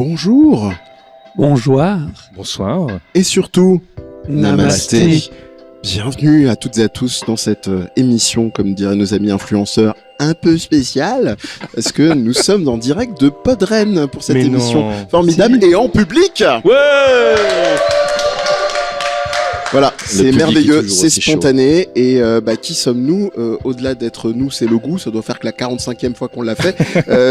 Bonjour. Bonjour. Bonsoir. Et surtout, Namasté. Bienvenue à toutes et à tous dans cette émission, comme diraient nos amis influenceurs, un peu spéciale, parce que nous sommes en direct de Podren pour cette émission formidable et en public. Ouais. Voilà, c'est merveilleux, c'est aussi spontané et qui sommes-nous au-delà d'être nous, c'est le goût, ça doit faire que la 45e fois qu'on l'a fait.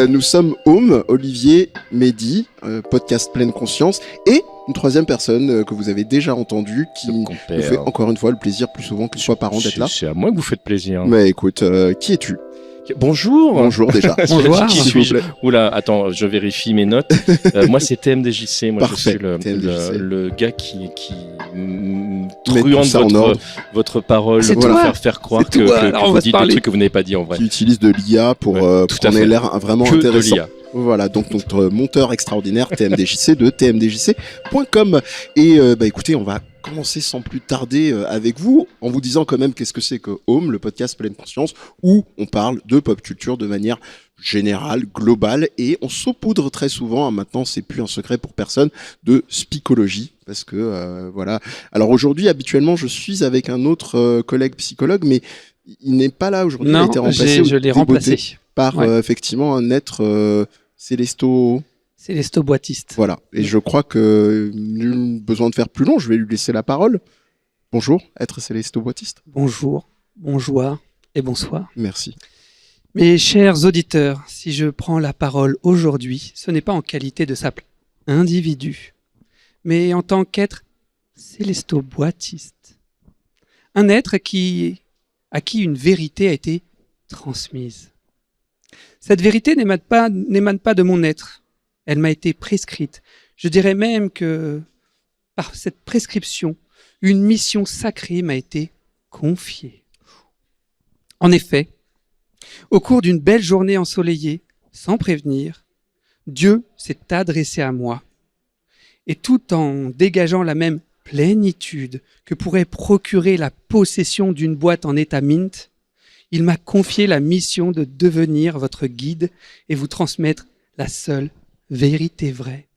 Nous sommes Home, Olivier, Mehdi, podcast Pleine Conscience et une troisième personne que vous avez déjà entendue qui nous fait encore une fois le plaisir plus souvent que ce soit par an d'être là. C'est à moi que vous faites plaisir. Mais écoute, qui es-tu ? Bonjour. Bonjour déjà. Bonjour. Qui suis-je ? Oula, attends, je vérifie mes notes. Moi, c'est TMDJC. Moi, Parfait. je suis le gars qui Met tout truande ça en ordre. votre parole C'est pour toi. faire croire C'est que toi. Alors, on vous va se dites des parler. trucs que vous n'avez pas dit en vrai. Qui utilise de l'IA pour tout qu'on à fait. ait l'air vraiment Que de intéressant. l'IA. Voilà, donc notre monteur extraordinaire TMDJC de tmdjc.com. Et écoutez, on va commencer sans plus tarder avec vous, en vous disant quand même qu'est-ce que c'est que Home, le podcast Pleine Conscience, où on parle de pop culture de manière générale, globale, et on saupoudre très souvent, maintenant c'est plus un secret pour personne, de spicologie, parce que voilà. Alors aujourd'hui, habituellement, je suis avec un autre collègue psychologue, mais il n'est pas là aujourd'hui, il a Non, été remplacé je l'ai déboté remplacé. par Ouais. effectivement un être célesto. C'est les stoboitistes. Voilà. Et je crois que nul besoin de faire plus long, je vais lui laisser la parole. Bonjour, être célesto-boitiste. Bonjour, bonjour et bonsoir. Merci. Mes chers auditeurs, si je prends la parole aujourd'hui, ce n'est pas en qualité de simple individu, mais en tant qu'être célesto-boitiste. Un être à qui une vérité a été transmise. Cette vérité n'émane pas de mon être. Elle m'a été prescrite. Je dirais même que par cette prescription, une mission sacrée m'a été confiée. En effet, au cours d'une belle journée ensoleillée, sans prévenir, Dieu s'est adressé à moi. Et tout en dégageant la même plénitude que pourrait procurer la possession d'une boîte en état mint, il m'a confié la mission de devenir votre guide et vous transmettre la seule vérité vraie.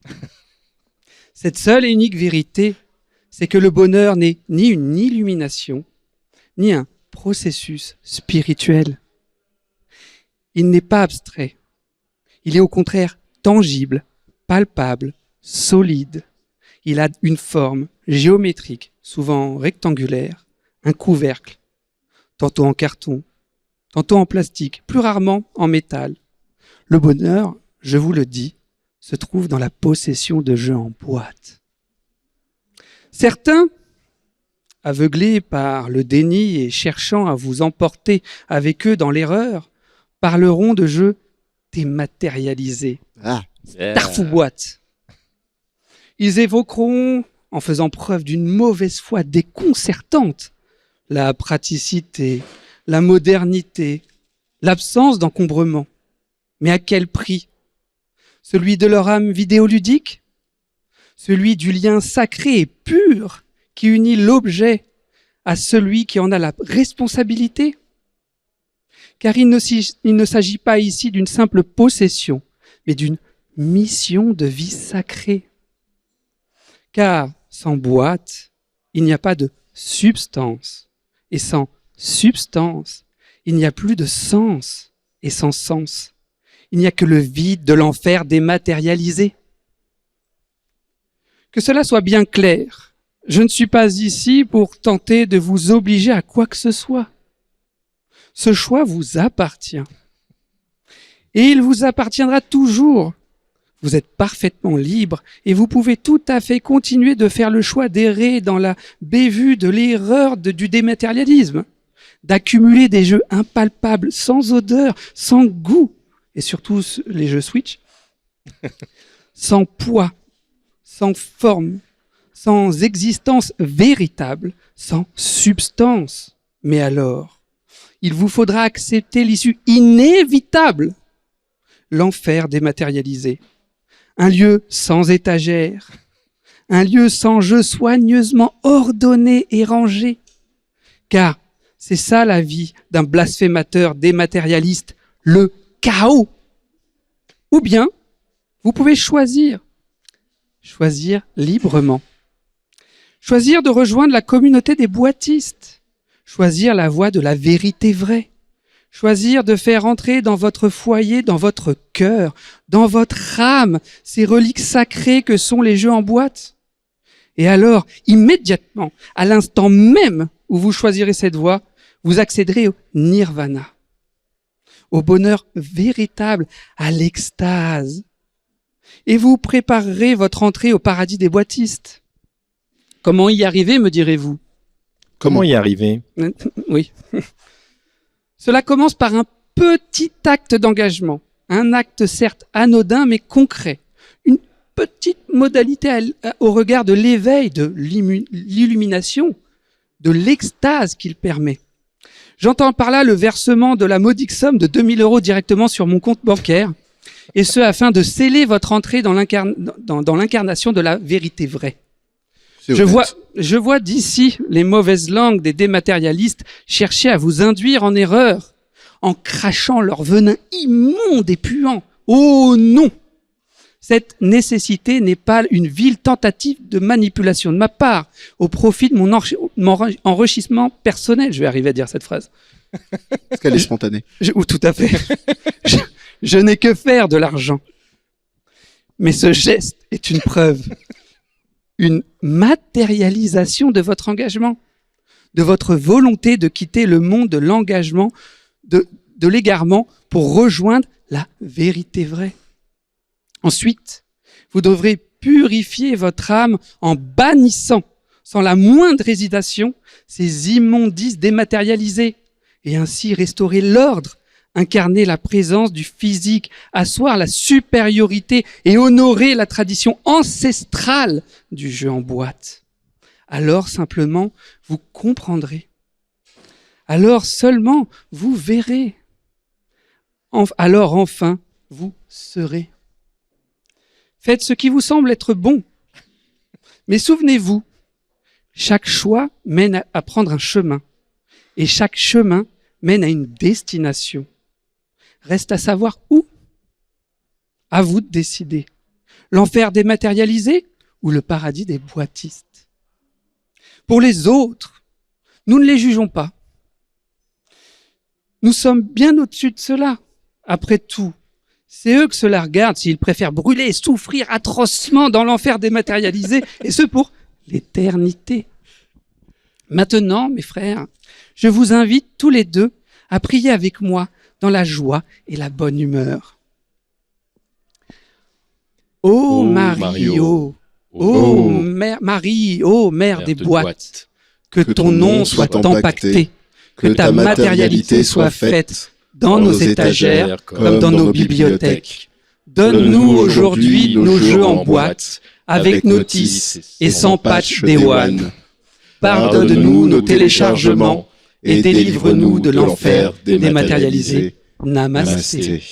Cette seule et unique vérité, c'est que le bonheur n'est ni une illumination, ni un processus spirituel. Il n'est pas abstrait. Il est au contraire tangible, palpable, solide. Il a une forme géométrique, souvent rectangulaire, un couvercle, tantôt en carton, tantôt en plastique, plus rarement en métal. Le bonheur, je vous le dis, se trouve dans la possession de jeux en boîte. Certains, aveuglés par le déni et cherchant à vous emporter avec eux dans l'erreur, parleront de jeux dématérialisés, tarfou-boîte. Ils évoqueront, en faisant preuve d'une mauvaise foi déconcertante, la praticité, la modernité, l'absence d'encombrement. Mais à quel prix ? Celui de leur âme vidéoludique ? Celui du lien sacré et pur qui unit l'objet à celui qui en a la responsabilité ? Car il ne s'agit pas ici d'une simple possession, mais d'une mission de vie sacrée. Car sans boîte, il n'y a pas de substance. Et sans substance, il n'y a plus de sens. Et sans sens, il n'y a que le vide de l'enfer dématérialisé. Que cela soit bien clair, je ne suis pas ici pour tenter de vous obliger à quoi que ce soit. Ce choix vous appartient. Et il vous appartiendra toujours. Vous êtes parfaitement libre et vous pouvez tout à fait continuer de faire le choix d'errer dans la bévue de l'erreur du dématérialisme, d'accumuler des jeux impalpables, sans odeur, sans goût, et surtout les jeux Switch, sans poids, sans forme, sans existence véritable, sans substance. Mais alors, il vous faudra accepter l'issue inévitable, l'enfer dématérialisé. Un lieu sans étagère, un lieu sans jeu soigneusement ordonné et rangé. Car c'est ça la vie d'un blasphémateur dématérialiste, le chaos. Ou bien, vous pouvez choisir choisir librement. Choisir de rejoindre la communauté des boitistes. Choisir la voie de la vérité vraie. Choisir de faire entrer dans votre foyer, dans votre cœur, dans votre âme, ces reliques sacrées que sont les jeux en boîte. Et alors, immédiatement, à l'instant même où vous choisirez cette voie, vous accéderez au nirvana, au bonheur véritable, à l'extase. Et vous préparerez votre entrée au paradis des boitistes. Comment y arriver, me direz-vous? Comment y arriver? Oui. Cela commence par un petit acte d'engagement. Un acte certes anodin, mais concret. Une petite modalité au regard de l'éveil, de l'illumination, de l'extase qu'il permet. J'entends par là le versement de la modique somme de 2 000 € directement sur mon compte bancaire, et ce afin de sceller votre entrée dans l'incarnation de la vérité vraie. Je vois d'ici les mauvaises langues des dématérialistes chercher à vous induire en erreur, en crachant leur venin immonde et puant. Oh non! Cette nécessité n'est pas une vile tentative de manipulation de ma part, au profit de mon enrichissement personnel. Je vais arriver à dire cette phrase. Parce qu'elle est spontanée. Tout à fait. Je n'ai que faire de l'argent. Mais ce geste est une preuve, une matérialisation de votre engagement, de votre volonté de quitter le monde de l'engagement, de l'égarement pour rejoindre la vérité vraie. Ensuite, vous devrez purifier votre âme en bannissant, sans la moindre hésitation, ces immondices dématérialisés, et ainsi restaurer l'ordre, incarner la présence du physique, asseoir la supériorité et honorer la tradition ancestrale du jeu en boîte. Alors simplement, vous comprendrez. Alors seulement, vous verrez. Alors enfin, vous serez. Faites ce qui vous semble être bon. Mais souvenez-vous, chaque choix mène à prendre un chemin. Et chaque chemin mène à une destination. Reste à savoir où. À vous de décider. L'enfer dématérialisé ou le paradis des boitistes. Pour les autres, nous ne les jugeons pas. Nous sommes bien au-dessus de cela. Après tout, c'est eux que cela regarde s'ils préfèrent brûler et souffrir atrocement dans l'enfer dématérialisé, et ce pour l'éternité. Maintenant, mes frères, je vous invite tous les deux à prier avec moi dans la joie et la bonne humeur. Ô Marie, ô Marie, ô Mère des boîtes, que ton nom soit empaqueté, que ta matérialité soit faite dans nos étagères comme dans nos bibliothèques. Donne-nous aujourd'hui nos jeux en boîte, avec notice et sans patch Day One. Pardonne-nous nos téléchargements et délivre-nous de l'enfer dématérialisé. Namasté.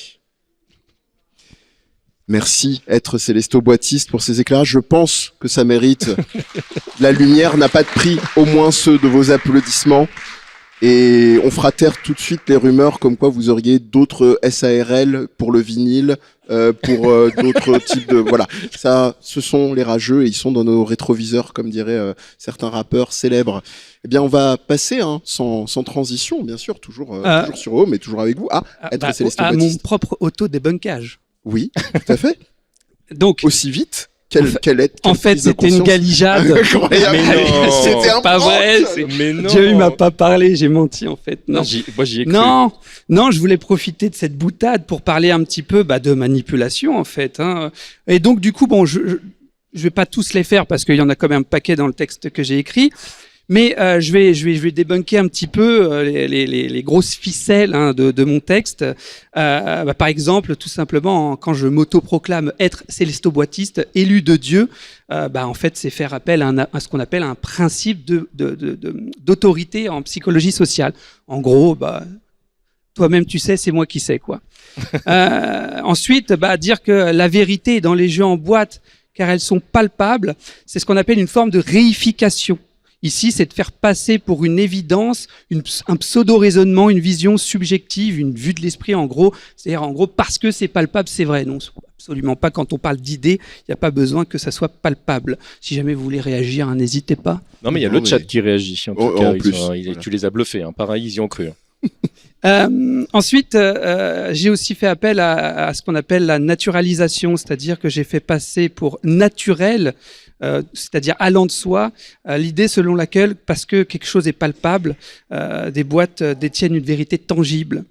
Merci, être Célesто Boitiste, pour ces éclairages. Je pense que ça mérite. La lumière n'a pas de prix, au moins ceux de vos applaudissements. Et on fera taire tout de suite les rumeurs comme quoi vous auriez d'autres SARL pour le vinyle, pour d'autres types de... Voilà, ça, ce sont les rageux et ils sont dans nos rétroviseurs, comme diraient certains rappeurs célèbres. Eh bien, on va passer, sans transition, bien sûr, toujours sur Home, mais toujours avec vous, à être Célestin à Baptiste. mon propre auto-débunkage. Oui, tout à fait. Donc, aussi vite. Quelle en fait, c'était une galijade. Incroyable. Mais non, c'était un pas prank. vrai. Mais non. Dieu, il m'a pas parlé, j'ai menti en fait. Non, moi j'y ai cru. Non, je voulais profiter de cette boutade pour parler un petit peu de manipulation en fait. Et donc du coup, bon, je vais pas tous les faire parce qu'il y en a quand même un paquet dans le texte que j'ai écrit. Mais je vais débunker un petit peu les grosses ficelles de mon texte. Par exemple, tout simplement, quand je m'autoproclame être célesto-boitiste, élu de Dieu, en fait, c'est faire appel à ce qu'on appelle un principe d'autorité en psychologie sociale. En gros, toi-même tu sais, c'est moi qui sais, quoi. Ensuite, dire que la vérité est dans les jeux en boîte, car elles sont palpables, c'est ce qu'on appelle une forme de réification. Ici, c'est de faire passer pour une évidence un pseudo-raisonnement, une vision subjective, une vue de l'esprit en gros. C'est-à-dire en gros, parce que c'est palpable, c'est vrai. Non, absolument pas. Quand on parle d'idées, il n'y a pas besoin que ça soit palpable. Si jamais vous voulez réagir, hein, n'hésitez pas. Non, mais il y a le chat qui réagit. En tout cas, tu les as bluffés. Hein. Pareil, ils y ont cru. Ensuite, j'ai aussi fait appel à ce qu'on appelle la naturalisation, c'est-à-dire que j'ai fait passer pour naturel, c'est-à-dire allant de soi, l'idée selon laquelle, parce que quelque chose est palpable, des boîtes détiennent une vérité tangible.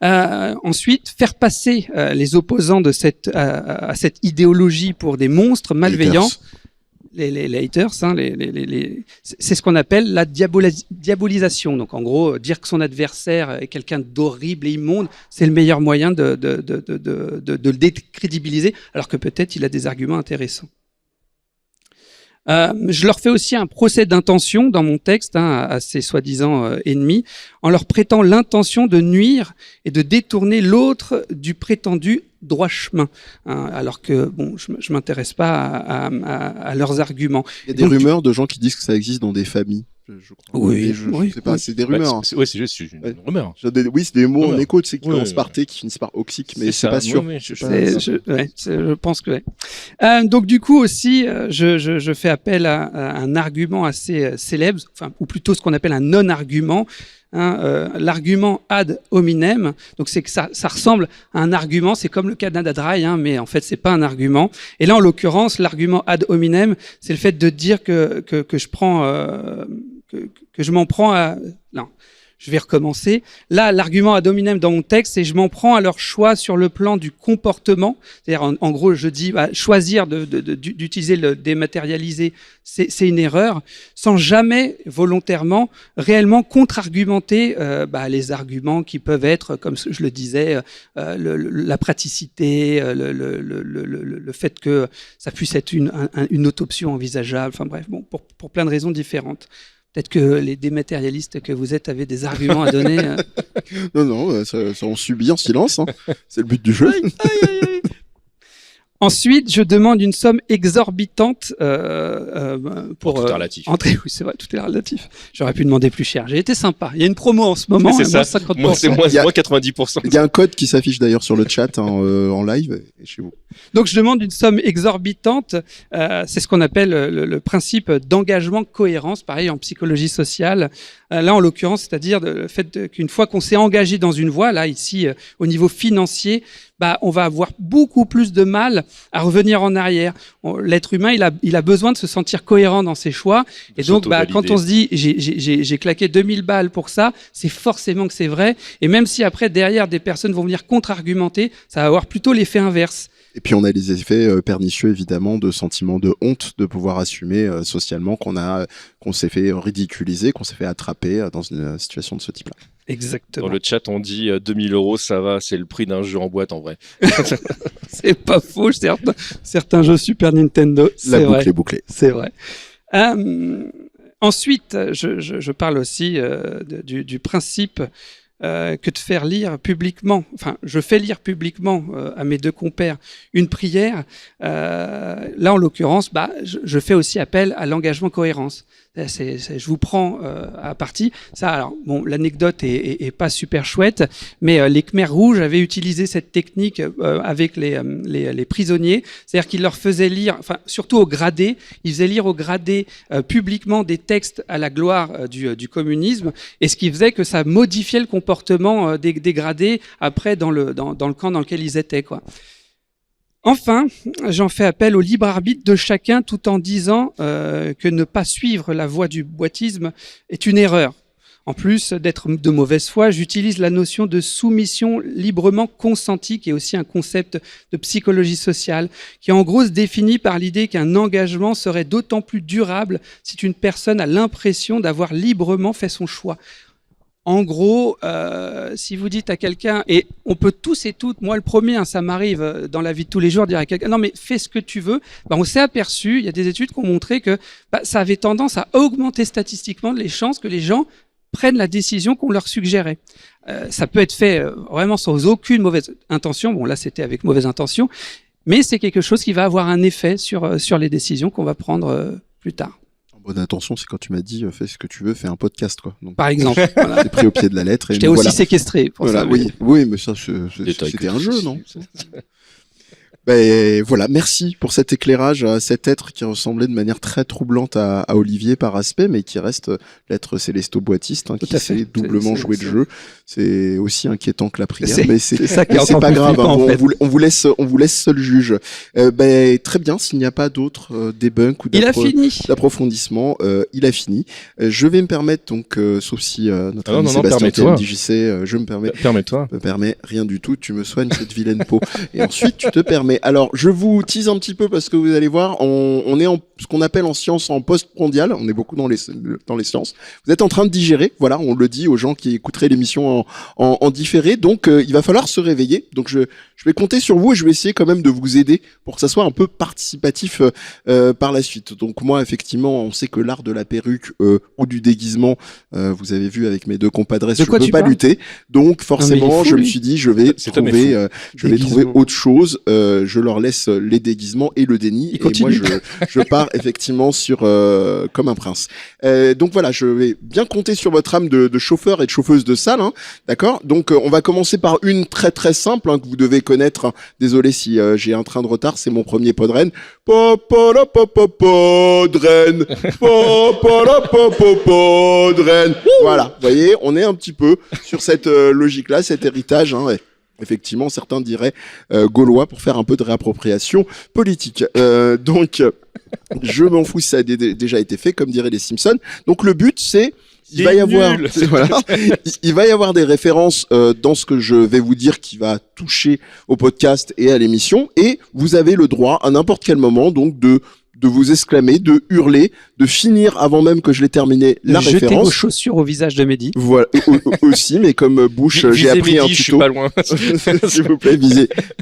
Ensuite, faire passer les opposants de à cette idéologie pour des monstres malveillants. Les haters, hein, c'est ce qu'on appelle la diabolisation. Donc en gros, dire que son adversaire est quelqu'un d'horrible et immonde, c'est le meilleur moyen de le décrédibiliser, alors que peut-être il a des arguments intéressants. Je leur fais aussi un procès d'intention dans mon texte à ces soi-disant ennemis, en leur prêtant l'intention de nuire et de détourner l'autre du prétendu droit chemin, hein, alors que bon, je m'intéresse pas à leurs arguments. Il y a des rumeurs de gens qui disent que ça existe dans des familles. Je crois. Oui, je sais pas, c'est des rumeurs. Ouais, c'est juste une rumeur. Oui, c'est des mots en écho, tu sais, qui commencent par T, qui finissent par oxique, mais c'est pas sûr. Je pense que ouais. Donc du coup aussi, je fais appel à un argument assez célèbre, enfin, ou plutôt ce qu'on appelle un non-argument. Hein, l'argument ad hominem, donc c'est que ça ressemble à un argument, c'est comme le Canada Dry, hein, mais en fait c'est pas un argument. Et là en l'occurrence, l'argument ad hominem, c'est le fait de dire que je prends que je m'en prends à... Non, je vais recommencer. Là, l'argument ad hominem dans mon texte, c'est je m'en prends à leur choix sur le plan du comportement. C'est-à-dire, en gros, je dis choisir d'utiliser le dématérialisé, c'est une erreur, sans jamais volontairement réellement contre-argumenter les arguments qui peuvent être, comme je le disais, la praticité, le fait que ça puisse être une autre option envisageable. Enfin bref, bon, pour plein de raisons différentes. Peut-être que les dématérialistes que vous êtes avaient des arguments à donner. Non, ça on subit en silence. Hein. C'est le but du jeu. Aïe. Ensuite, je demande une somme exorbitante pour tout est relatif. entrer. Oui, c'est vrai, tout est relatif. J'aurais pu demander plus cher. J'ai été sympa. Il y a une promo en ce moment. C'est ça. Moi, 50%. C'est moins 90%. Il y a un code qui s'affiche d'ailleurs sur le chat en live et chez vous. Donc, je demande une somme exorbitante. C'est ce qu'on appelle le principe d'engagement cohérence. Pareil en psychologie sociale. Là, en l'occurrence, c'est-à-dire le fait qu'une fois qu'on s'est engagé dans une voie, là ici au niveau financier, on va avoir beaucoup plus de mal à revenir en arrière. L'être humain, il a besoin de se sentir cohérent dans ses choix. Et donc, quand on se dit, j'ai claqué 2000 balles pour ça, c'est forcément que c'est vrai. Et même si après, derrière, des personnes vont venir contre-argumenter, ça va avoir plutôt l'effet inverse. Et puis on a les effets pernicieux évidemment de sentiment de honte de pouvoir assumer socialement qu'on s'est fait ridiculiser, qu'on s'est fait attraper dans une situation de ce type-là. Exactement. Dans le chat, on dit 2000 €, ça va, c'est le prix d'un jeu en boîte en vrai. C'est pas faux, certains jeux Super Nintendo. La boucle est bouclée. C'est vrai. Ensuite, je parle aussi du principe que de faire lire publiquement, enfin, je fais lire publiquement à mes deux compères une prière. Là, en l'occurrence, je fais aussi appel à l'engagement cohérence. Je vous prends à partie. Ça, alors, bon, l'anecdote est pas super chouette, mais les Khmers rouges avaient utilisé cette technique avec les prisonniers, c'est-à-dire qu'ils leur faisaient lire, enfin, surtout aux gradés, ils faisaient lire aux gradés publiquement des textes à la gloire du communisme, et ce qui faisait que ça modifiait le comportement des gradés après dans le camp dans lequel ils étaient, quoi. Enfin, j'en fais appel au libre arbitre de chacun tout en disant que ne pas suivre la voie du boitisme est une erreur. En plus d'être de mauvaise foi, j'utilise la notion de soumission librement consentie, qui est aussi un concept de psychologie sociale, qui en gros se définit par l'idée qu'un engagement serait d'autant plus durable si une personne a l'impression d'avoir librement fait son choix. En gros, si vous dites à quelqu'un, et on peut tous et toutes, moi le premier, ça m'arrive dans la vie de tous les jours, dire à quelqu'un, non mais fais ce que tu veux, on s'est aperçu, il y a des études qui ont montré que ça avait tendance à augmenter statistiquement les chances que les gens prennent la décision qu'on leur suggérait. Ça peut être fait vraiment sans aucune mauvaise intention, bon là c'était avec mauvaise intention, mais c'est quelque chose qui va avoir un effet sur les décisions qu'on va prendre plus tard. Bonne attention, c'est quand tu m'as dit fais ce que tu veux, fais un podcast quoi. Donc, Par exemple. Voilà. c'est pris au pied de la lettre. Je t'ai aussi séquestré pour voilà, ça. oui, mais ça c'était un jeu, non? Ben voilà, merci pour cet éclairage à cet être qui ressemblait de manière très troublante à Olivier par aspect, mais qui reste l'être célesto-boitiste, hein, qui sait doublement jouer le jeu. C'est aussi inquiétant que la prière, mais c'est ça qui est pas grave. Hein, en fait. on vous laisse seul juge. Ben très bien, s'il n'y a pas d'autres débunks ou d'approfondissement, il a fini. Je vais me permettre donc, sauf si notre ami Sébastien TMDJC, je me permets. Permets-toi. Me permets rien du tout. Tu me soignes cette vilaine peau. Et ensuite tu te permets. Alors, je vous tease un petit peu parce que vous allez voir, on est en ce qu'on appelle en science en post-prondial. On est beaucoup dans les sciences. Vous êtes en train de digérer. Voilà, on le dit aux gens qui écouteraient l'émission en différé. Donc, il va falloir se réveiller. Donc, je vais compter sur vous et je vais essayer quand même de vous aider pour que ça soit un peu participatif par la suite. Donc, moi, effectivement, on sait que l'art de la perruque ou du déguisement, vous avez vu avec mes deux compadres, je peux pas lutter. Donc, forcément, je me suis dit, je vais trouver autre chose. Je leur laisse les déguisements et le déni. Et moi, je pars effectivement sur comme un prince. Donc voilà, je vais bien compter sur votre âme de chauffeur et de chauffeuse de salle. Hein, d'accord. Donc on va commencer par une très très simple que vous devez connaître. Hein. Désolé si j'ai un train de retard, c'est mon premier Podren. Podren. Podren. Voilà, vous voyez, on est un petit peu sur cette logique-là, cet héritage. Hein, ouais. Effectivement, certains diraient gaulois pour faire un peu de réappropriation politique. Donc, je m'en fous si ça a déjà été fait, comme diraient les Simpsons. Donc, le but, c'est il va y avoir des références dans ce que je vais vous dire qui va toucher au podcast et à l'émission, et vous avez le droit à n'importe quel moment donc de vous exclamer, de hurler, de finir avant même que je l'ai terminé la référence. Jeter vos chaussures au visage de Mehdi. Voilà, aussi, mais comme Bush, j'ai appris un tuto. Je suis pas loin. S'il vous plaît,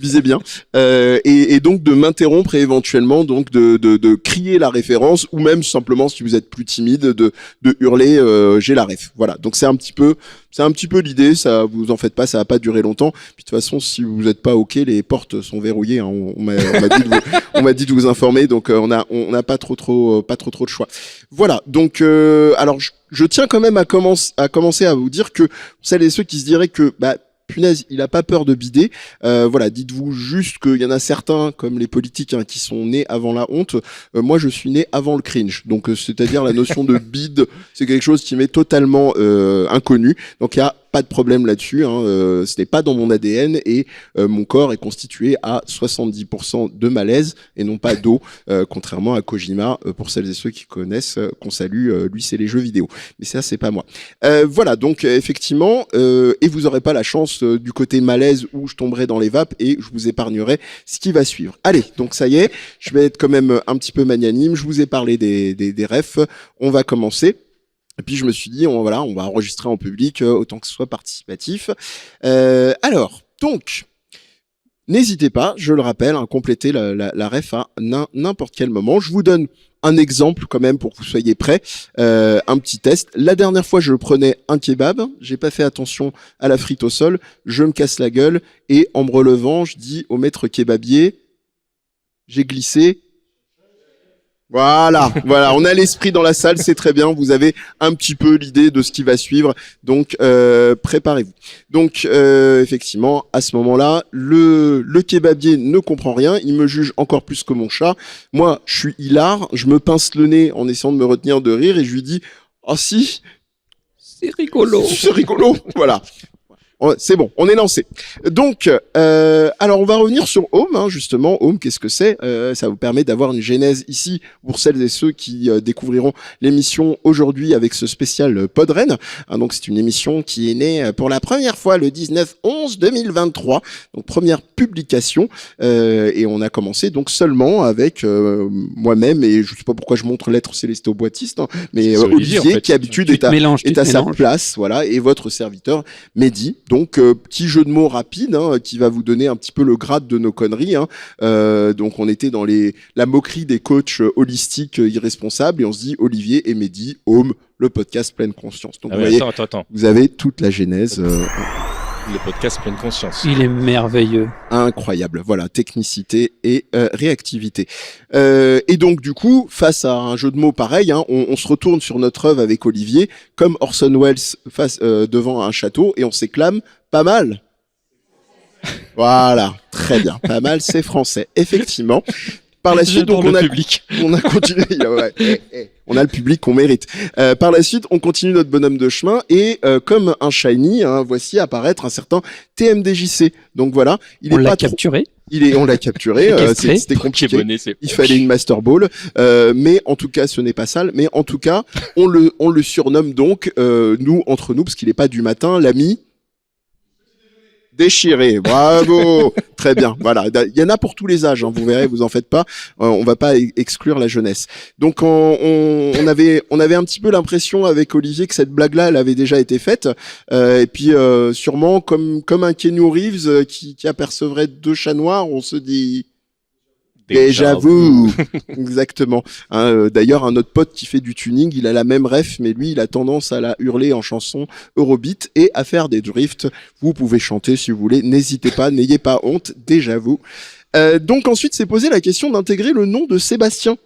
visez bien. Et donc de m'interrompre et éventuellement donc de crier la référence, ou même simplement si vous êtes plus timide de hurler j'ai la ref. Voilà. Donc c'est un petit peu l'idée. Ça, vous en faites pas, ça va pas durer longtemps. Puis de toute façon, si vous êtes pas ok, les portes sont verrouillées. Hein. On m'a dit de vous informer. Donc on n'a pas trop de choix. Voilà. Donc alors je tiens quand même à commencer à vous dire que celles et ceux qui se diraient que punaise, il a pas peur de bider. Voilà, dites-vous juste qu'il y en a certains, comme les politiques, qui sont nés avant la honte. Moi, je suis né avant le cringe. Donc, c'est-à-dire la notion de bide, c'est quelque chose qui m'est totalement inconnu. Donc, il y a pas de problème là-dessus. Hein. Ce n'est pas dans mon ADN et mon corps est constitué à 70% de malaise et non pas d'eau, contrairement à Kojima. Pour celles et ceux qui connaissent, qu'on salue, lui c'est les jeux vidéo. Mais ça c'est pas moi. Voilà, donc effectivement, et vous aurez pas la chance du côté malaise où je tomberai dans les vapes et je vous épargnerai ce qui va suivre. Allez, donc ça y est, je vais être quand même un petit peu magnanime. Je vous ai parlé des refs. On va commencer. Et puis je me suis dit, on va enregistrer en public, autant que ce soit participatif. Alors, donc, n'hésitez pas, je le rappelle, à compléter la ref à n'importe quel moment. Je vous donne un exemple quand même pour que vous soyez prêts. Un petit test. La dernière fois, je prenais un kebab, j'ai pas fait attention à la frite au sol, je me casse la gueule et en me relevant, je dis au maître kebabier, j'ai glissé. Voilà, on a l'esprit dans la salle, c'est très bien, vous avez un petit peu l'idée de ce qui va suivre, donc préparez-vous. Donc effectivement, à ce moment-là, le kebabier ne comprend rien, il me juge encore plus que mon chat. Moi, je suis hilar, je me pince le nez en essayant de me retenir de rire et je lui dis « Ah si, c'est rigolo !» C'est rigolo, voilà. C'est bon, on est lancé. Donc, alors on va revenir sur Home, hein, justement. Home, qu'est-ce que c'est ? Ça vous permet d'avoir une genèse ici pour celles et ceux qui découvriront l'émission aujourd'hui avec ce spécial Podren. Hein, donc c'est une émission qui est née pour la première fois le 19/11/2023, donc première publication. Et on a commencé donc seulement avec moi-même, et je sais pas pourquoi je montre l'être célesto-boitiste, hein, mais Olivier, en fait, qui d'habitude est à sa place, voilà, et votre serviteur Mehdi. Donc petit jeu de mots rapide, hein, qui va vous donner un petit peu le grade de nos conneries. Hein. Donc on était dans la moquerie des coachs holistiques irresponsables et on se dit Olivier et Mehdi, Home, le podcast pleine conscience. Donc vous voyez, attends. Vous avez toute la genèse. Le podcast Pleine Conscience. Il est merveilleux. Incroyable, voilà, technicité et réactivité. Et donc du coup, face à un jeu de mots pareil, hein, on se retourne sur notre œuvre avec Olivier, comme Orson Welles face devant un château, et on s'éclame pas mal. Voilà, très bien, pas mal, c'est français, effectivement. Par la suite, donc on a continué. On a le public qu'on mérite. Par la suite, on continue notre bonhomme de chemin et comme un shiny, hein, voici apparaître un certain TMDJC. Donc voilà, on l'a capturé. On l'a capturé. C'était compliqué. Il fallait une Master Ball, mais en tout cas, ce n'est pas sale. Mais en tout cas, on le surnomme donc nous entre nous parce qu'il est pas du matin, l'ami. Déchiré, bravo, très bien. Voilà, il y en a pour tous les âges, hein, vous verrez, vous en faites pas. On va pas exclure la jeunesse. Donc on avait un petit peu l'impression avec Olivier que cette blague-là, elle avait déjà été faite. Et puis sûrement comme un Keanu Reeves qui apercevrait 2 chats noirs, on se dit. Déjà vu, exactement. Hein, d'ailleurs, un autre pote qui fait du tuning, il a la même ref, mais lui, il a tendance à la hurler en chanson Eurobeat et à faire des drifts. Vous pouvez chanter si vous voulez, n'hésitez pas, n'ayez pas honte, déjà vu. Donc ensuite, s'est posé la question d'intégrer le nom de Sébastien,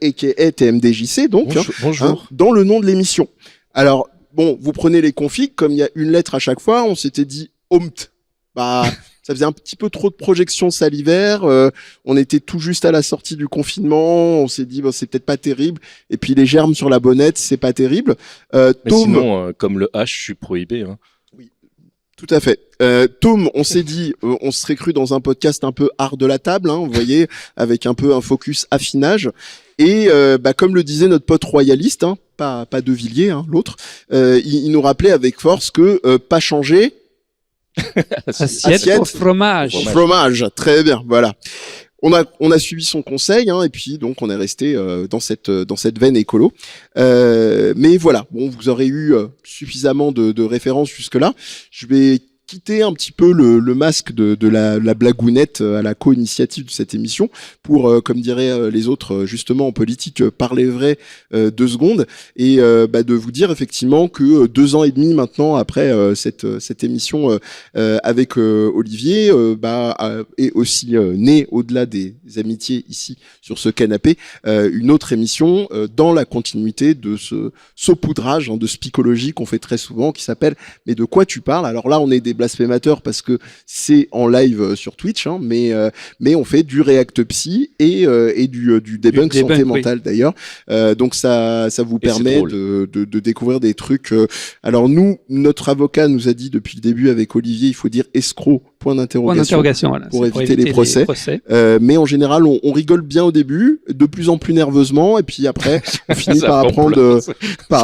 et qui est TMDJC, donc, bonjour. Hein, dans le nom de l'émission. Alors, bon, vous prenez les configs, comme il y a une lettre à chaque fois, on s'était dit OMT. Bah, ça faisait un petit peu trop de projections salivaires. On était tout juste à la sortie du confinement. On s'est dit, bon, c'est peut-être pas terrible. Et puis les germes sur la bonnette, c'est pas terrible. Mais sinon, comme le H, je suis prohibé. Hein. Oui, tout à fait. Tom, on s'est dit, on serait cru dans un podcast un peu art de la table, hein, vous voyez, avec un peu un focus affinage. Et comme le disait notre pote royaliste, hein, pas De Villiers, hein, l'autre, il nous rappelait avec force que pas changer. Assiette au fromage. Fromage, très bien, voilà. On a suivi son conseil, hein, et puis donc on est resté dans cette veine écolo. Mais voilà, bon, vous aurez eu suffisamment de références jusque-là. Je vais quitter un petit peu le masque de la blagounette à la co-initiative de cette émission pour, comme diraient les autres, justement en politique, parler vrai 2 secondes et de vous dire effectivement que 2 ans et demi maintenant après cette émission avec Olivier est aussi née au-delà des amitiés ici sur ce canapé une autre émission dans la continuité de ce saupoudrage de spicologie qu'on fait très souvent qui s'appelle Mais de quoi tu parles? Alors là on est des blasphémateurs parce que c'est en live sur Twitch, hein, mais on fait du React Psy et du debunk santé mentale d'ailleurs. Donc ça vous permet de découvrir des trucs. Alors nous, notre avocat nous a dit depuis le début avec Olivier, il faut dire escroc point d'interrogation voilà, pour éviter les procès. Mais en général, on rigole bien au début, de plus en plus nerveusement, et puis après, on finit par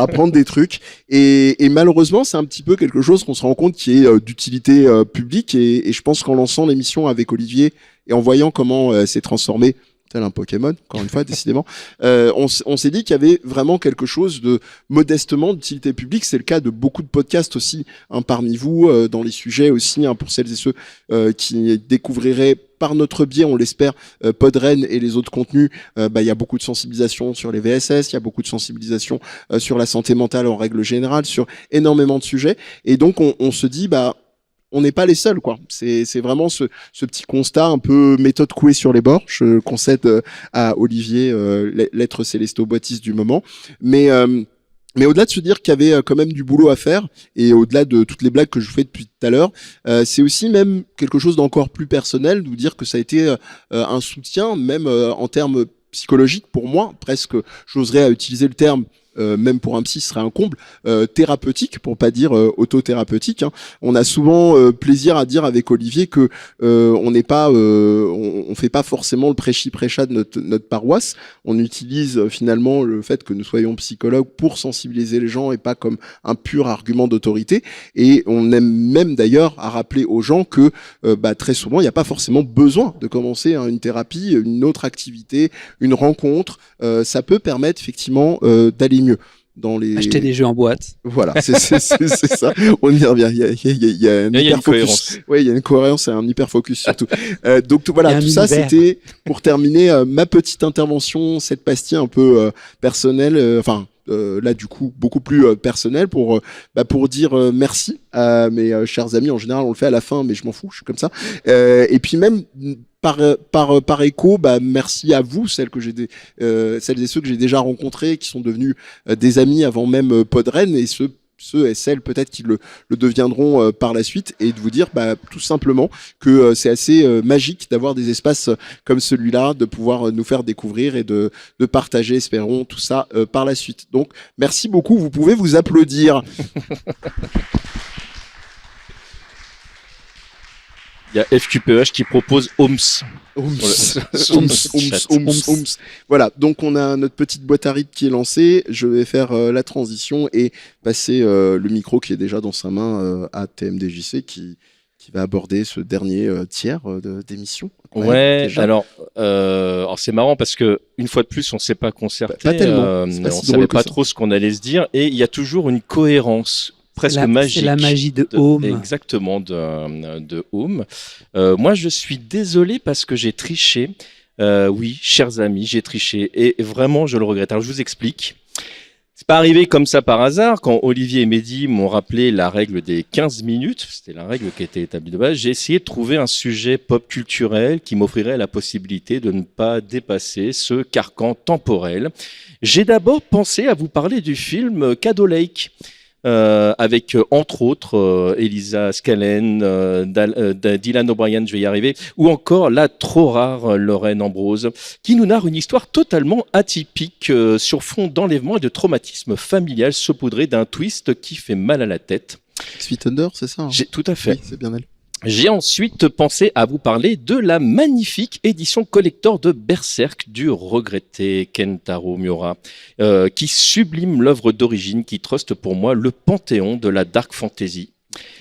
apprendre des trucs. Et malheureusement, c'est un petit peu quelque chose qu'on se rend compte qui est d'utilité publique. Et je pense qu'en lançant l'émission avec Olivier et en voyant comment c'est transformé, tel un Pokémon, encore une fois, décidément, on s'est dit qu'il y avait vraiment quelque chose de modestement d'utilité publique. C'est le cas de beaucoup de podcasts aussi, hein, parmi vous, dans les sujets aussi, hein, pour celles et ceux qui découvriraient par notre biais, on l'espère, Podren et les autres contenus, il y a beaucoup de sensibilisation sur les VSS, il y a beaucoup de sensibilisation sur la santé mentale en règle générale, sur énormément de sujets. Et donc, on se dit, on n'est pas les seuls, quoi. C'est vraiment ce petit constat un peu méthode couée sur les bords. Je concède à Olivier l'être célesto boitiste du moment. Mais au-delà de se dire qu'il y avait quand même du boulot à faire, et au-delà de toutes les blagues que je vous fais depuis tout à l'heure, c'est aussi même quelque chose d'encore plus personnel, de vous dire que ça a été un soutien, même en termes psychologiques pour moi, presque, j'oserais utiliser le terme, même pour un psy, ce serait un comble, thérapeutique, pour pas dire autothérapeutique. Hein. On a souvent plaisir à dire avec Olivier que on n'est pas, on fait pas forcément le prêchi-prêcha de notre paroisse. On utilise finalement le fait que nous soyons psychologues pour sensibiliser les gens et pas comme un pur argument d'autorité. Et on aime même d'ailleurs à rappeler aux gens que très souvent il n'y a pas forcément besoin de commencer une thérapie, une autre activité, une rencontre. Ça peut permettre effectivement d'aller mieux dans les acheter des jeux en boîte. Voilà, c'est ça. On y revient. Il y a un hyper focus. Ouais, il y a une cohérence et un hyper focus surtout. Donc voilà, tout ça c'était pour terminer ma petite intervention, cette pastille un peu personnelle, là du coup beaucoup plus personnel pour dire merci à mes chers amis. En général, on le fait à la fin, mais je m'en fous, je suis comme ça. Et puis même par écho, merci à vous, celles et ceux que j'ai déjà rencontrés, qui sont devenus des amis avant même Podren, et ceux et celles peut-être qui le deviendront par la suite, et de vous dire tout simplement que c'est assez magique d'avoir des espaces comme celui-là, de pouvoir nous faire découvrir et de partager, espérons, tout ça par la suite. Donc merci beaucoup, vous pouvez vous applaudir. Il y a FQPH qui propose OMS. Voilà, donc on a notre petite boîte à rythme qui est lancée. Je vais faire la transition et passer le micro qui est déjà dans sa main à TMDJC qui va aborder ce dernier tiers d'émission. Ouais, alors c'est marrant parce que une fois de plus on s'est pas concerté, pas tellement. On savait pas trop ce qu'on allait se dire, et il y a toujours une cohérence presque magique. C'est la magie de Home. Exactement, de Home. Moi, je suis désolé parce que j'ai triché. Oui, chers amis, j'ai triché. Et vraiment, je le regrette. Alors, je vous explique. C'est pas arrivé comme ça par hasard. Quand Olivier et Mehdi m'ont rappelé la règle des 15 minutes, c'était la règle qui était établie de base, j'ai essayé de trouver un sujet pop culturel qui m'offrirait la possibilité de ne pas dépasser ce carcan temporel. J'ai d'abord pensé à vous parler du film Caddo Lake. Avec entre autres Elisa Scallen, Dylan O'Brien, je vais y arriver, ou encore la trop rare Lorraine Ambrose, qui nous narre une histoire totalement atypique sur fond d'enlèvement et de traumatisme familial saupoudré d'un twist qui fait mal à la tête. Sweet Thunder, c'est ça, hein? Tout à fait. Oui, c'est bien elle. J'ai ensuite pensé à vous parler de la magnifique édition collector de Berserk du regretté Kentaro Miura, qui sublime l'œuvre d'origine, qui truste pour moi le panthéon de la dark fantasy.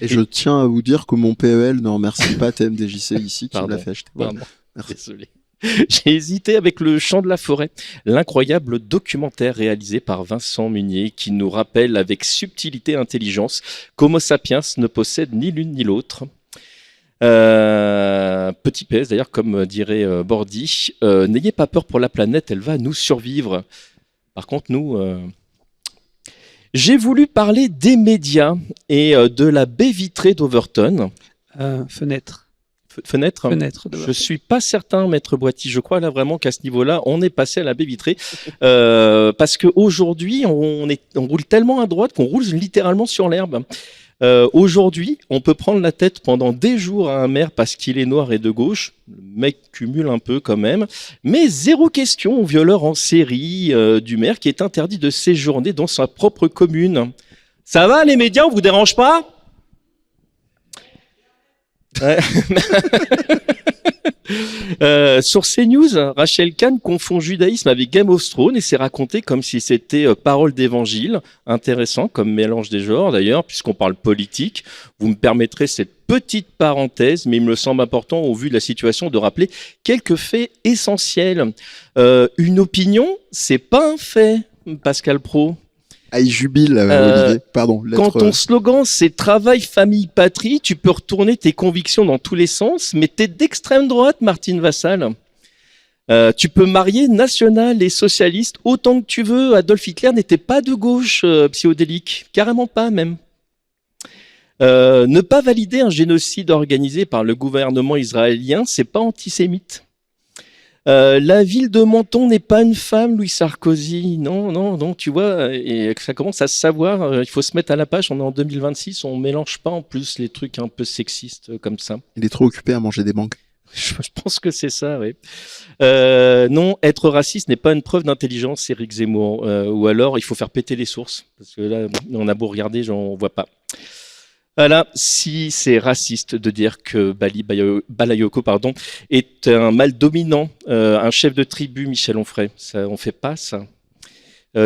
Et je tiens à vous dire que mon PEL ne remercie pas TMDJC ici qui me l'a fait acheter. Pardon. Merci. Désolé. J'ai hésité avec Le Chant de la forêt, l'incroyable documentaire réalisé par Vincent Munier qui nous rappelle avec subtilité et intelligence qu'Homo sapiens ne possède ni l'une ni l'autre. Petit PS d'ailleurs, comme dirait Bordy, n'ayez pas peur pour la planète, elle va nous survivre. Par contre, nous, j'ai voulu parler des médias et de la baie vitrée d'Overton. Fenêtre. Fenêtre. Je suis pas certain, Maître Boiti. Je crois là vraiment qu'à ce niveau-là, on est passé à la baie vitrée parce que aujourd'hui, on roule tellement à droite qu'on roule littéralement sur l'herbe. Aujourd'hui, on peut prendre la tête pendant des jours à un maire parce qu'il est noir et de gauche. Le mec cumule un peu quand même. Mais zéro question au violeur en série du maire qui est interdit de séjourner dans sa propre commune. Ça va les médias, on vous dérange pas ? Sur CNews, Rachel Kahn confond judaïsme avec Game of Thrones et c'est raconté comme si c'était parole d'évangile. Intéressant comme mélange des genres d'ailleurs, puisqu'on parle politique. Vous me permettrez cette petite parenthèse, mais il me semble important au vu de la situation de rappeler quelques faits essentiels. Une opinion, c'est pas un fait, Pascal Praud. Ah, il jubile, Olivier. Pardon. Quand ton slogan c'est travail, famille, patrie, tu peux retourner tes convictions dans tous les sens, mais t'es d'extrême droite, Martine Vassal. Tu peux marier national et socialiste autant que tu veux. Adolf Hitler n'était pas de gauche, psychodélique, carrément pas même. Ne pas valider un génocide organisé par le gouvernement israélien, c'est pas antisémite. La ville de Menton n'est pas une femme, Louis Sarkozy. Non, tu vois, et ça commence à se savoir. Il faut se mettre à la page. On est en 2026, on mélange pas en plus les trucs un peu sexistes comme ça. Il est trop occupé à manger des mangues. Je pense que c'est ça, oui. Non, être raciste n'est pas une preuve d'intelligence, Éric Zemmour. Ou alors, il faut faire péter les sources. Parce que là, on a beau regarder, on voit pas. Voilà, si c'est raciste de dire que Balayoko est un mâle dominant, un chef de tribu, Michel Onfray, ça, on fait pas ça.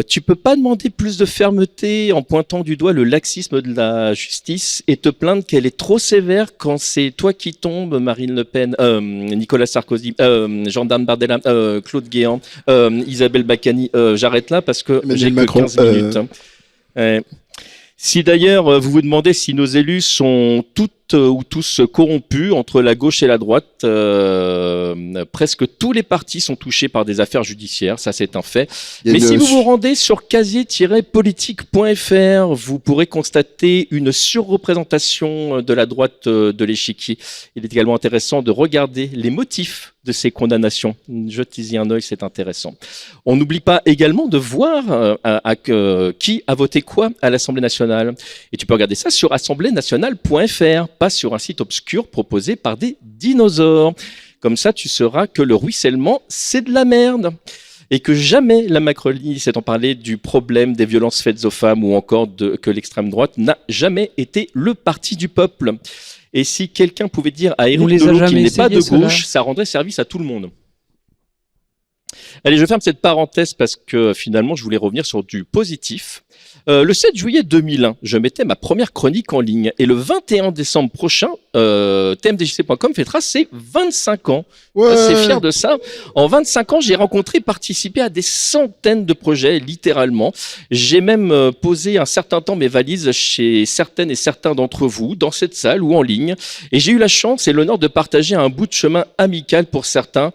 Tu peux pas demander plus de fermeté en pointant du doigt le laxisme de la justice et te plaindre qu'elle est trop sévère quand c'est toi qui tombes, Marine Le Pen, Nicolas Sarkozy, Jordan Bardella, Claude Guéant, Isabelle Bacani. J'arrête là parce que j'ai que 15 minutes. Si d'ailleurs vous vous demandez si nos élus sont toutes ou tous corrompus entre la gauche et la droite. Presque tous les partis sont touchés par des affaires judiciaires, ça c'est un fait. Mais si vous vous rendez sur casier-politique.fr, vous pourrez constater une surreprésentation de la droite de l'échiquier. Il est également intéressant de regarder les motifs de ces condamnations. Jetez-y un œil, c'est intéressant. On n'oublie pas également de voir qui a voté quoi à l'Assemblée nationale. Et tu peux regarder ça sur assembléenationale.fr, pas sur un site obscur proposé par des dinosaures. Comme ça, tu sauras que le ruissellement, c'est de la merde. Et que jamais la Macronie s'étant parlé du problème des violences faites aux femmes ou encore que l'extrême droite n'a jamais été le parti du peuple. Et si quelqu'un pouvait dire à Éric Nolot qu'il n'est pas de gauche, ça rendrait service à tout le monde. Allez, je ferme cette parenthèse parce que finalement, je voulais revenir sur du positif. Le 7 juillet 2001, je mettais ma première chronique en ligne. Et le 21 décembre prochain, tmdjc.com fêtera ses 25 ans. Ouais. Assez fier de ça. En 25 ans, j'ai rencontré, participé à des centaines de projets, littéralement. J'ai même posé un certain temps mes valises chez certaines et certains d'entre vous, dans cette salle ou en ligne. Et j'ai eu la chance et l'honneur de partager un bout de chemin amical pour certains,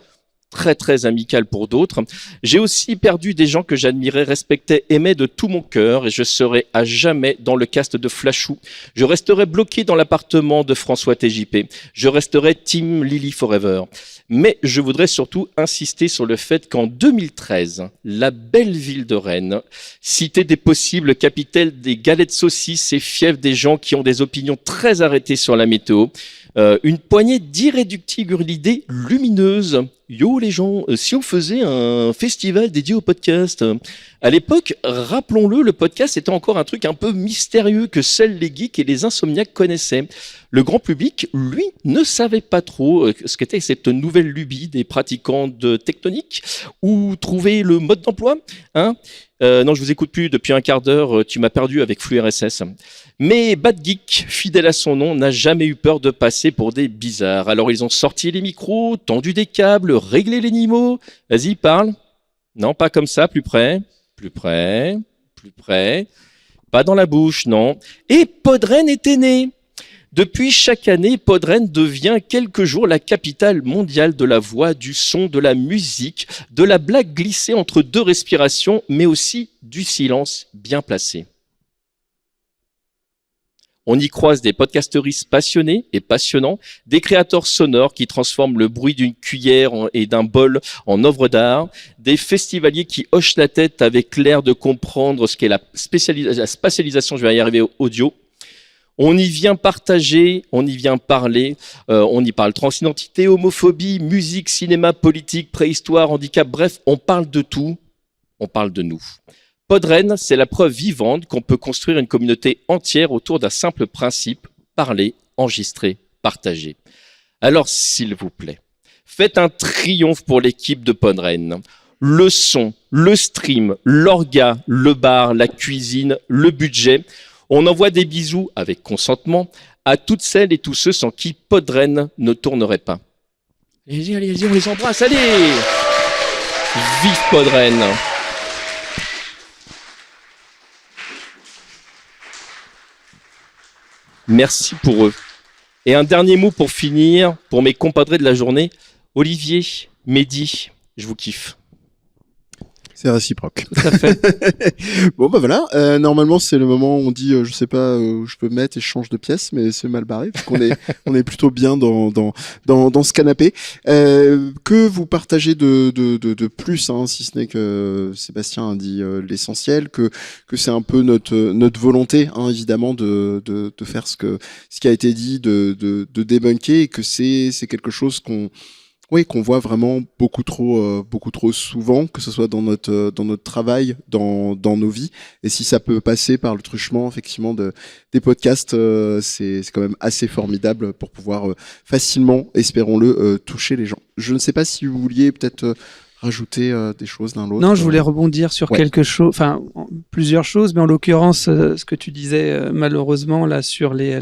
très très amical pour d'autres. J'ai aussi perdu des gens que j'admirais, respectais, aimais de tout mon cœur et je serai à jamais dans le cast de Flashou. Je resterai bloqué dans l'appartement de François TJP. Je resterai Team Lily Forever. Mais je voudrais surtout insister sur le fait qu'en 2013, la belle ville de Rennes, cité des possibles capitales des galettes saucisses et fief des gens qui ont des opinions très arrêtées sur la météo, une poignée d'irréductibles idées lumineuses. Yo les gens, si on faisait un festival dédié au podcast. À l'époque, rappelons-le, le podcast était encore un truc un peu mystérieux que seuls les geeks et les insomniaques connaissaient. Le grand public, lui, ne savait pas trop ce qu'était cette nouvelle lubie des pratiquants de tectonique ou trouver le mode d'emploi. Non, je vous écoute plus depuis un quart d'heure, tu m'as perdu avec Flux RSS. Mais Bad Geek, fidèle à son nom, n'a jamais eu peur de passer pour des bizarres. Alors ils ont sorti les micros, tendu des câbles, réglé les nimos. Vas-y, parle. Non, pas comme ça, plus près, plus près, plus près. Pas dans la bouche, non. Et Podren était né. Depuis chaque année, Podren devient quelques jours la capitale mondiale de la voix, du son, de la musique, de la blague glissée entre deux respirations, mais aussi du silence bien placé. On y croise des podcasteristes passionnés et passionnants, des créateurs sonores qui transforment le bruit d'une cuillère et d'un bol en œuvre d'art, des festivaliers qui hochent la tête avec l'air de comprendre ce qu'est la spatialisation, je vais y arriver, audio. On y vient partager, on y vient parler, on y parle transidentité, homophobie, musique, cinéma, politique, préhistoire, handicap, bref, on parle de tout, on parle de nous. Podren, c'est la preuve vivante qu'on peut construire une communauté entière autour d'un simple principe, parler, enregistrer, partager. Alors, s'il vous plaît, faites un triomphe pour l'équipe de Podren. Le son, le stream, l'orga, le bar, la cuisine, le budget. On envoie des bisous avec consentement à toutes celles et tous ceux sans qui Podren ne tournerait pas. Allez-y, allez-y, on les embrasse, allez! Vive Podren! Merci pour eux. Et un dernier mot pour finir, pour mes compadres de la journée. Olivier, Mehdi, je vous kiffe. C'est réciproque. Tout à fait. Bon bah voilà, normalement c'est le moment où on dit je sais pas où je peux me mettre et je change de pièce, mais c'est mal barré parce qu'on est on est plutôt bien dans ce canapé. Que vous partagez de plus, hein, si ce n'est que Sébastien a dit l'essentiel, que c'est un peu notre volonté, hein, évidemment de faire ce qui a été dit, de débunker, et que c'est quelque chose qu'on voit vraiment beaucoup trop souvent, que ce soit dans notre travail, dans nos vies. Et si ça peut passer par le truchement, effectivement, des podcasts, c'est quand même assez formidable pour pouvoir facilement, espérons-le, toucher les gens. Je ne sais pas si vous vouliez peut-être rajouter des choses l'un l'autre. Non, je voulais rebondir sur quelque chose, enfin plusieurs choses, mais en l'occurrence, ce que tu disais malheureusement là sur les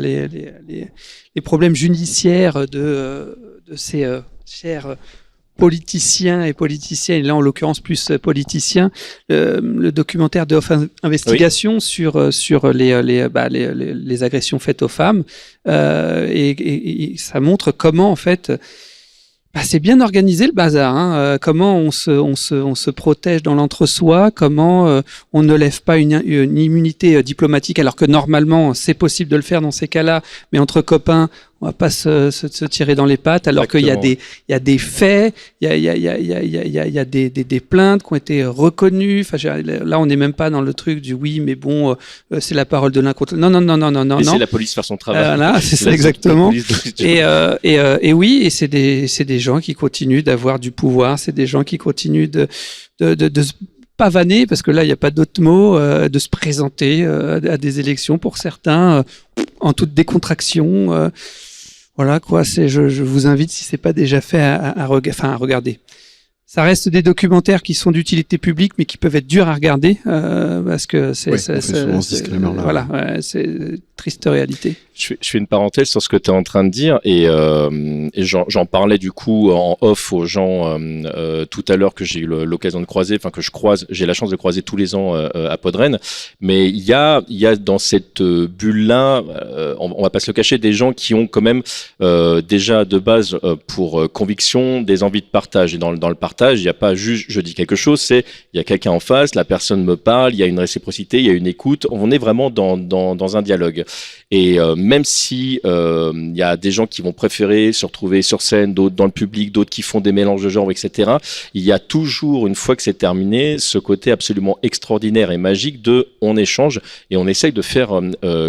problèmes judiciaires de ces chers politiciens et politiciennes, et là en l'occurrence plus politiciens, le documentaire de Off Investigation sur les agressions faites aux femmes, et ça montre comment en fait c'est bien organisé le bazar, hein. Comment on se protège dans l'entre-soi, comment on ne lève pas une immunité diplomatique alors que normalement c'est possible de le faire dans ces cas-là, mais entre copains on va pas se tirer dans les pattes alors qu'il y a des faits, il y a des plaintes qui ont été reconnues. Enfin, là on n'est même pas dans le truc du oui mais bon c'est la parole de l'un contre non. C'est la police faire son travail. Là c'est ça exactement. Et oui, et c'est des gens qui continuent d'avoir du pouvoir, c'est des gens qui continuent de se pavaner, parce que là il n'y a pas d'autre mot, de se présenter à des élections pour certains en toute décontraction. Voilà quoi, je vous invite, si c'est pas déjà fait, à regarder. Ça reste des documentaires qui sont d'utilité publique, mais qui peuvent être durs à regarder, parce que c'est triste réalité. Je fais une parenthèse sur ce que tu es en train de dire, et j'en parlais du coup en off aux gens tout à l'heure que j'ai eu l'occasion de croiser, enfin que je croise, j'ai la chance de croiser tous les ans à Podren, mais il y a dans cette bulle-là, on va pas se le cacher, des gens qui ont quand même déjà de base pour conviction des envies de partage, et dans le partage, il n'y a pas juste je dis quelque chose, c'est il y a quelqu'un en face, la personne me parle, il y a une réciprocité, il y a une écoute, on est vraiment dans un dialogue. Et même si il y a des gens qui vont préférer se retrouver sur scène, d'autres dans le public, d'autres qui font des mélanges de genres, etc., il y a toujours, une fois que c'est terminé, ce côté absolument extraordinaire et magique de on échange et on essaye de faire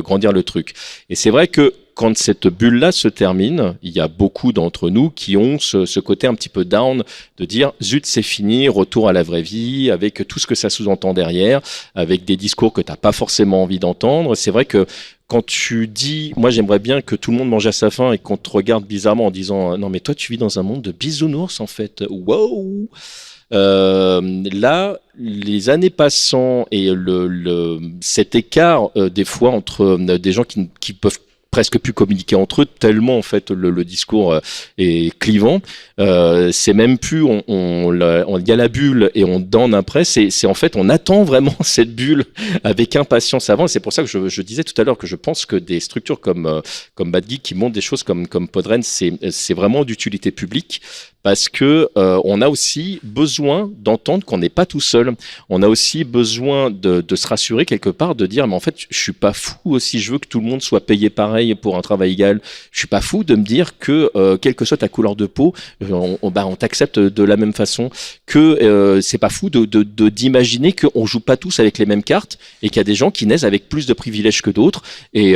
grandir le truc. Et c'est vrai que quand cette bulle-là se termine, il y a beaucoup d'entre nous qui ont ce côté un petit peu down de dire zut, c'est fini, retour à la vraie vie, avec tout ce que ça sous-entend derrière, avec des discours que t'as pas forcément envie d'entendre. C'est vrai que quand tu dis, moi j'aimerais bien que tout le monde mange à sa faim et qu'on te regarde bizarrement en disant non mais toi tu vis dans un monde de bisounours en fait, wow. Là, les années passant et cet écart des fois entre des gens qui peuvent presque plus communiquer entre eux tellement en fait le discours est clivant, c'est même plus il y a la bulle et on donne après, c'est en fait on attend vraiment cette bulle avec impatience avant, et c'est pour ça que je disais tout à l'heure que je pense que des structures comme Bad Geek qui montent des choses comme Podren, c'est vraiment d'utilité publique, parce que on a aussi besoin d'entendre qu'on n'est pas tout seul. On a aussi besoin de se rassurer quelque part, de dire mais en fait je suis pas fou si je veux que tout le monde soit payé pareil pour un travail égal. Je suis pas fou de me dire que quelle que soit ta couleur de peau, on t'accepte de la même façon, que c'est pas fou d'imaginer qu'on joue pas tous avec les mêmes cartes et qu'il y a des gens qui naissent avec plus de privilèges que d'autres, et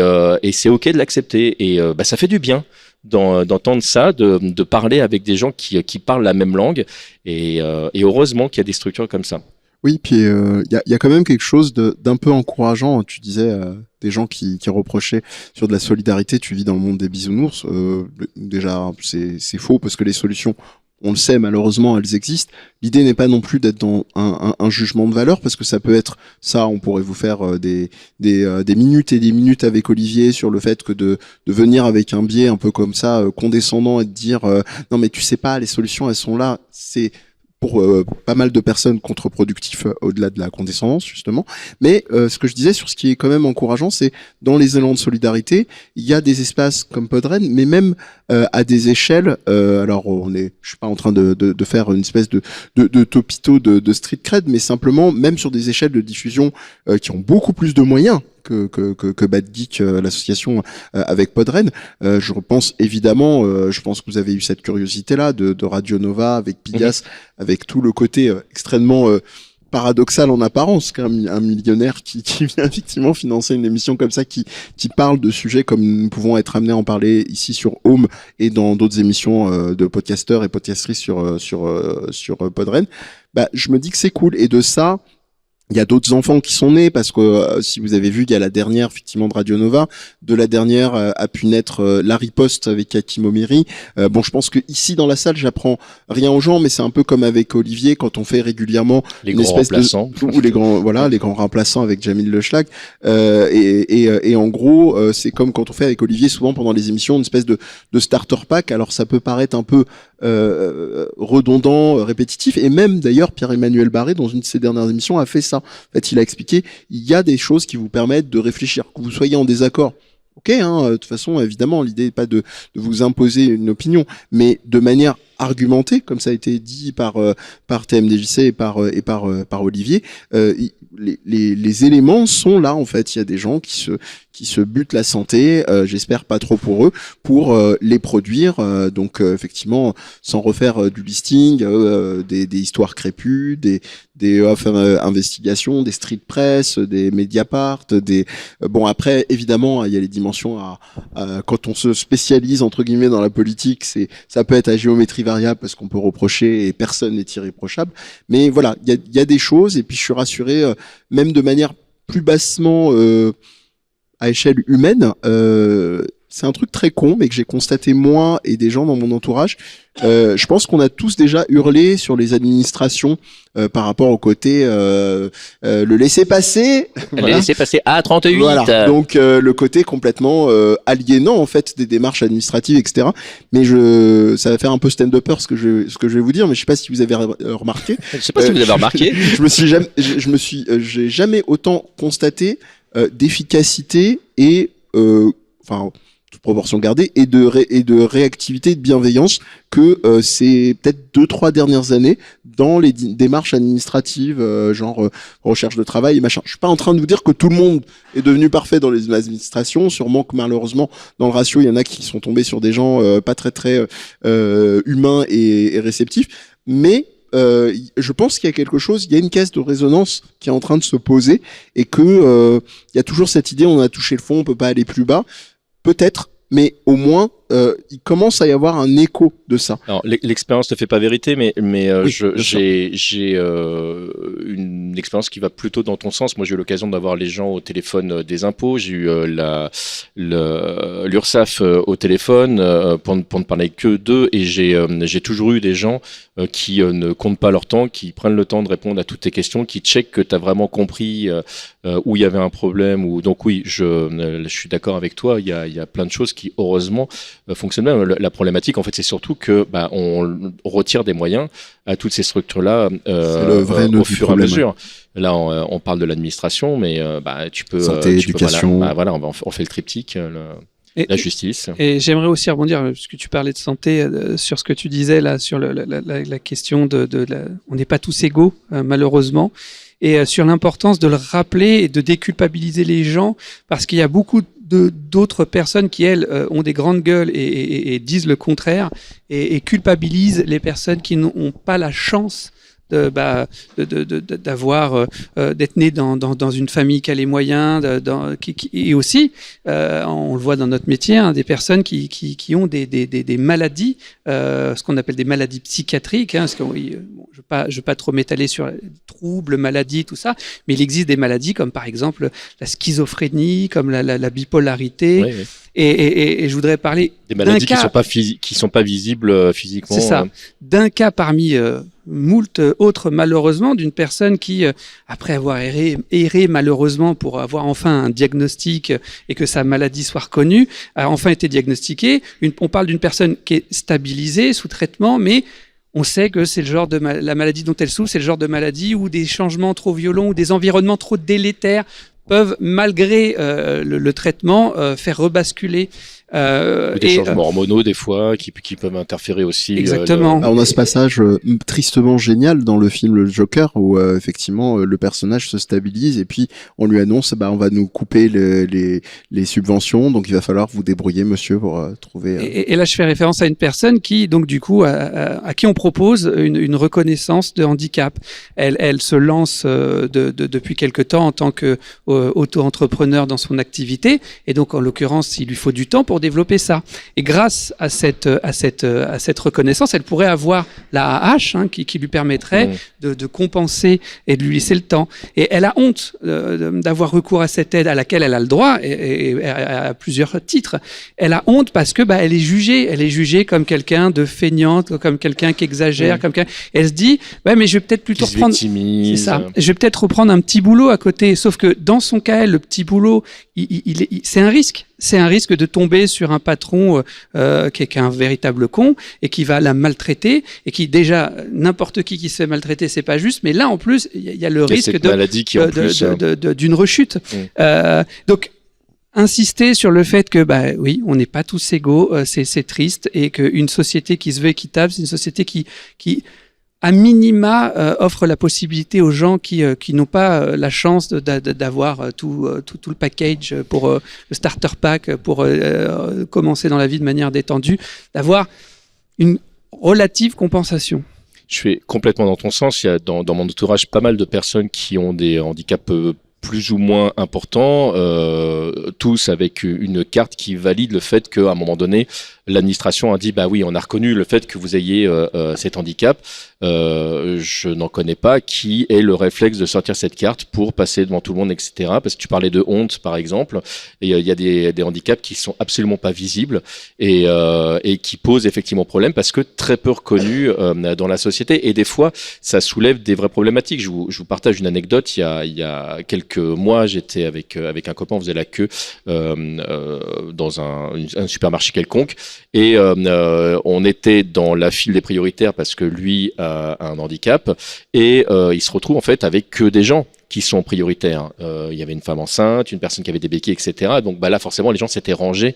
c'est ok de l'accepter, et ça fait du bien d'entendre ça, de parler avec des gens qui parlent la même langue, et heureusement qu'il y a des structures comme ça. Oui, puis il y a quand même quelque chose d'un peu encourageant. Tu disais des gens qui reprochaient sur de la solidarité, tu vis dans le monde des bisounours. Déjà, c'est faux, parce que les solutions, on le sait, malheureusement, elles existent. L'idée n'est pas non plus d'être dans un jugement de valeur, parce que ça peut être ça. On pourrait vous faire des minutes et des minutes avec Olivier sur le fait que de venir avec un biais un peu comme ça, condescendant, et de dire non mais tu sais pas, les solutions elles sont là. C'est pour pas mal de personnes contre-productif au-delà de la condescendance justement. Mais ce que je disais sur ce qui est quand même encourageant, c'est dans les élans de solidarité, il y a des espaces comme Podren, mais même à des échelles. Alors je suis pas en train de faire une espèce de topito de street cred, mais simplement même sur des échelles de diffusion qui ont beaucoup plus de moyens que Bad Geek, l'association avec Podren. Je pense évidemment, je pense que vous avez eu cette curiosité-là de Radio Nova avec Pigas, avec tout le côté extrêmement paradoxal en apparence, qu'un millionnaire qui vient effectivement financer une émission comme ça, qui parle de sujets comme nous pouvons être amenés à en parler ici sur Home et dans d'autres émissions de podcasteurs et podcastrices sur Podren. Je me dis que c'est cool, et de ça, Il y a d'autres enfants qui sont nés parce que si vous avez vu, il y a la dernière effectivement de Radio Nova. De la dernière a pu naître La Riposte avec Hakim Omiri. Bon, je pense que ici dans la salle, j'apprends rien aux gens, mais c'est un peu comme avec Olivier quand on fait régulièrement Les une grands espèce remplaçants. ou les grands remplaçants avec Jamil Le Schlag. Et en gros, c'est comme quand on fait avec Olivier souvent pendant les émissions une espèce de starter pack. Alors ça peut paraître un peu redondant, répétitif, et même d'ailleurs Pierre-Emmanuel Barré dans une de ses dernières émissions a fait ça. En fait, il a expliqué, il y a des choses qui vous permettent de réfléchir, que vous soyez en désaccord. Ok, de toute façon, évidemment, l'idée n'est pas de vous imposer une opinion, mais de manière argumentée, comme ça a été dit par TMDJC et par Olivier, les éléments sont là en fait. Il y a des gens qui se butent la santé, j'espère pas trop pour eux, pour les produire. Donc effectivement, sans refaire du listing, des histoires crépues, des off investigations, des street press, des Mediapart, bon après évidemment il y a les dimensions à quand on se spécialise entre guillemets dans la politique, ça peut être à géométrie variable parce qu'on peut reprocher et personne n'est irréprochable, mais voilà, il y a des choses, et puis je suis rassuré même de manière plus bassement à échelle humaine, c'est un truc très con, mais que j'ai constaté moi et des gens dans mon entourage. Je pense qu'on a tous déjà hurlé sur les administrations par rapport au côté le laisser-passer. Voilà. Laisser-passer à 38. Voilà. Donc le côté complètement aliénant en fait des démarches administratives, etc. Mais ça va faire un peu stand-upper ce que je vais vous dire, mais je sais pas si vous avez remarqué. Je sais pas si vous avez remarqué. J'ai jamais autant constaté d'efficacité et enfin toute proportion gardée et de réactivité et de bienveillance que ces peut-être 2-3 dernières années dans les démarches administratives genre recherche de travail et machin. Je suis pas en train de vous dire que tout le monde est devenu parfait dans les administrations, sûrement que malheureusement dans le ratio il y en a qui sont tombés sur des gens pas très humains et réceptifs, mais je pense qu'il y a quelque chose, il y a une caisse de résonance qui est en train de se poser, et que il y a toujours cette idée, on a touché le fond, on peut pas aller plus bas. Peut-être, mais au moins, il commence à y avoir un écho de ça. Alors, l'expérience ne fait pas vérité, mais Oui, j'ai une expérience qui va plutôt dans ton sens. Moi, j'ai eu l'occasion d'avoir les gens au téléphone des impôts. J'ai eu l'URSSAF au téléphone pour ne parler que d'eux, et j'ai toujours eu des gens qui ne comptent pas leur temps, qui prennent le temps de répondre à toutes tes questions, qui checkent que tu as vraiment compris où il y avait un problème. Donc oui, je suis d'accord avec toi. Il y a plein de choses qui, heureusement, fonctionnent bien. La problématique, en fait, c'est surtout que on retire des moyens à toutes ces structures-là au fur et à mesure. Là, on parle de l'administration, mais tu peux... Santé, éducation... Voilà, on fait le triptyque, la justice. Et j'aimerais aussi rebondir, parce que tu parlais de santé, sur ce que tu disais là, sur la question on n'est pas tous égaux, malheureusement, et sur l'importance de le rappeler et de déculpabiliser les gens, parce qu'il y a beaucoup d'autres personnes qui, elles, ont des grandes gueules et disent le contraire, et culpabilisent les personnes qui n'ont pas la chance d'avoir d'être né dans une famille qui a les moyens, et aussi on le voit dans notre métier, hein, des personnes qui ont des maladies, ce qu'on appelle des maladies psychiatriques, hein, parce que je veux pas trop m'étaler sur les troubles, maladies, tout ça, mais il existe des maladies comme par exemple la schizophrénie, comme la bipolarité. Oui. Et je voudrais parler des maladies d'un cas qui sont pas visibles physiquement. C'est ça. D'un cas parmi moult autres, malheureusement, d'une personne qui, après avoir erré malheureusement pour avoir enfin un diagnostic et que sa maladie soit reconnue, a enfin été diagnostiquée. On parle d'une personne qui est stabilisée, sous traitement, mais on sait que c'est le genre de la maladie dont elle souffre, c'est le genre de maladie où des changements trop violents ou des environnements trop délétères peuvent, malgré le traitement, faire rebasculer. Des changements hormonaux, des fois, qui peuvent interférer aussi. Exactement. On a ce passage tristement génial dans le film Le Joker, où effectivement le personnage se stabilise, et puis on lui annonce on va nous couper les subventions, donc il va falloir vous débrouiller, monsieur, pour trouver... Et là, je fais référence à une personne qui, donc du coup, à qui on propose une reconnaissance de handicap. Elle se lance depuis quelque temps en tant que auto-entrepreneur dans son activité, et donc en l'occurrence, il lui faut du temps pour développer ça. Et grâce à cette reconnaissance, elle pourrait avoir la AH qui lui permettrait de compenser et de lui laisser le temps. Et elle a honte d'avoir recours à cette aide à laquelle elle a le droit et à plusieurs titres. Elle a honte parce que elle est jugée comme quelqu'un de feignante, comme quelqu'un qui exagère, comme quelqu'un. Elle se dit mais je vais peut-être plutôt reprendre. C'est ça. Je vais peut-être reprendre un petit boulot à côté. Sauf que dans son cas, le petit boulot, c'est un risque. C'est un risque de tomber sur un patron qui est un véritable con et qui va la maltraiter et qui déjà n'importe qui se fait maltraiter, c'est pas juste. Mais là en plus, il y a le risque d'une rechute. Donc insister sur le fait que oui, on n'est pas tous égaux, c'est triste, et qu'une société qui se veut équitable, c'est une société qui à minima offre la possibilité aux gens qui n'ont pas la chance d'avoir tout le package pour le starter pack pour commencer dans la vie de manière détendue, d'avoir une relative compensation. Je suis complètement dans ton sens. Il y a dans mon entourage pas mal de personnes qui ont des handicaps plus ou moins importants, tous avec une carte qui valide le fait qu'à un moment donné, l'administration a dit oui, on a reconnu le fait que vous ayez cet handicap. Je n'en connais pas qui ait le réflexe de sortir cette carte pour passer devant tout le monde, etc. Parce que tu parlais de honte, par exemple, et il y a des handicaps qui sont absolument pas visibles et qui posent effectivement problème parce que très peu reconnus dans la société. Et des fois, ça soulève des vraies problématiques. Je vous partage une anecdote. Il y a quelques mois, j'étais avec un copain, on faisait la queue dans un supermarché quelconque. Et on était dans la file des prioritaires parce que lui a un handicap et il se retrouve en fait avec que des gens qui sont prioritaires. Il y avait une femme enceinte, une personne qui avait des béquilles, etc. Donc là, forcément, les gens s'étaient rangés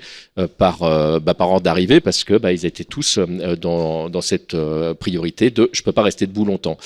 par ordre d'arrivée parce que ils étaient tous dans cette priorité de je peux pas rester debout longtemps.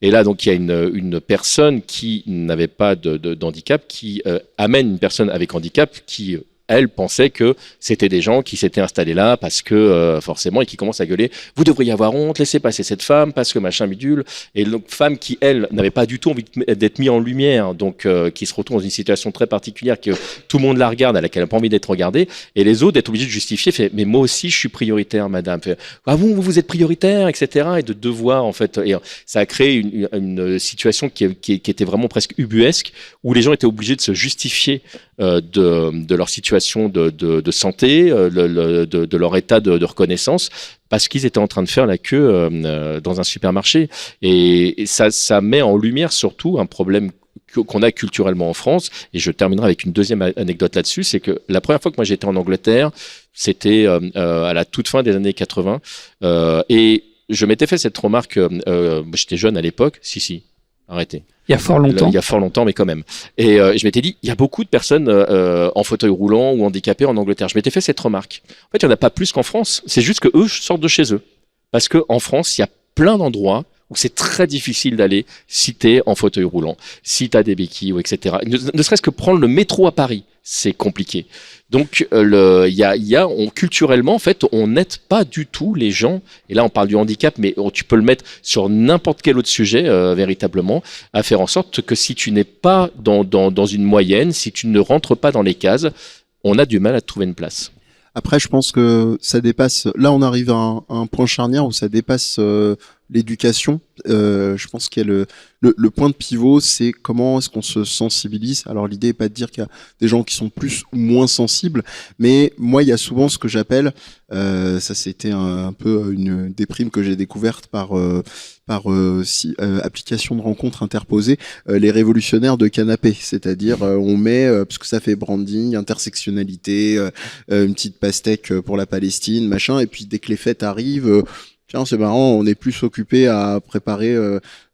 Et là, donc, il y a une personne qui n'avait pas d'handicap qui amène une personne avec handicap qui elle pensait que c'était des gens qui s'étaient installés là parce que forcément et qui commencent à gueuler vous devriez avoir honte, laissez passer cette femme parce que machin bidule. Et donc femme qui elle n'avait pas du tout envie d'être mise en lumière, donc qui se retrouve dans une situation très particulière que tout le monde la regarde, à laquelle elle n'a pas envie d'être regardée, et les autres d'être obligés de justifier, fait mais moi aussi je suis prioritaire madame, fait vous êtes prioritaire, etc. et de devoir en fait, et ça a créé une situation qui était vraiment presque ubuesque où les gens étaient obligés de se justifier de leur situation de santé, de leur état de reconnaissance, parce qu'ils étaient en train de faire la queue dans un supermarché. Et ça met en lumière surtout un problème qu'on a culturellement en France. Et je terminerai avec une deuxième anecdote là-dessus, c'est que la première fois que moi j'étais en Angleterre, c'était à la toute fin des années 80, et je m'étais fait cette remarque, j'étais jeune à l'époque, si, arrêtez. Il y a fort longtemps, mais quand même. Et je m'étais dit, il y a beaucoup de personnes en fauteuil roulant ou handicapées en Angleterre. Je m'étais fait cette remarque. En fait, il n'y en a pas plus qu'en France. C'est juste que eux sortent de chez eux. Parce qu'en France, il y a plein d'endroits où c'est très difficile d'aller si t'es en fauteuil roulant, si t'as des béquilles, etc. Ne serait-ce que prendre le métro à Paris, c'est compliqué. Donc, culturellement, en fait, on n'aide pas du tout les gens. Et là, on parle du handicap, mais tu peux le mettre sur n'importe quel autre sujet, véritablement, à faire en sorte que si tu n'es pas dans une moyenne, si tu ne rentres pas dans les cases, on a du mal à te trouver une place. Après, je pense que ça dépasse. Là, on arrive à un point charnière où ça dépasse l'éducation. Je pense qu'il y a le point de pivot, c'est comment est-ce qu'on se sensibilise. Alors l'idée est pas de dire qu'il y a des gens qui sont plus ou moins sensibles, mais moi il y a souvent ce que j'appelle, ça c'était un peu une déprime que j'ai découverte par application de rencontres interposées, les révolutionnaires de canapé, c'est-à-dire on met, parce que ça fait branding, intersectionnalité, une petite pastèque pour la Palestine, machin, et puis dès que les fêtes arrivent, tiens, c'est marrant, on est plus occupé à préparer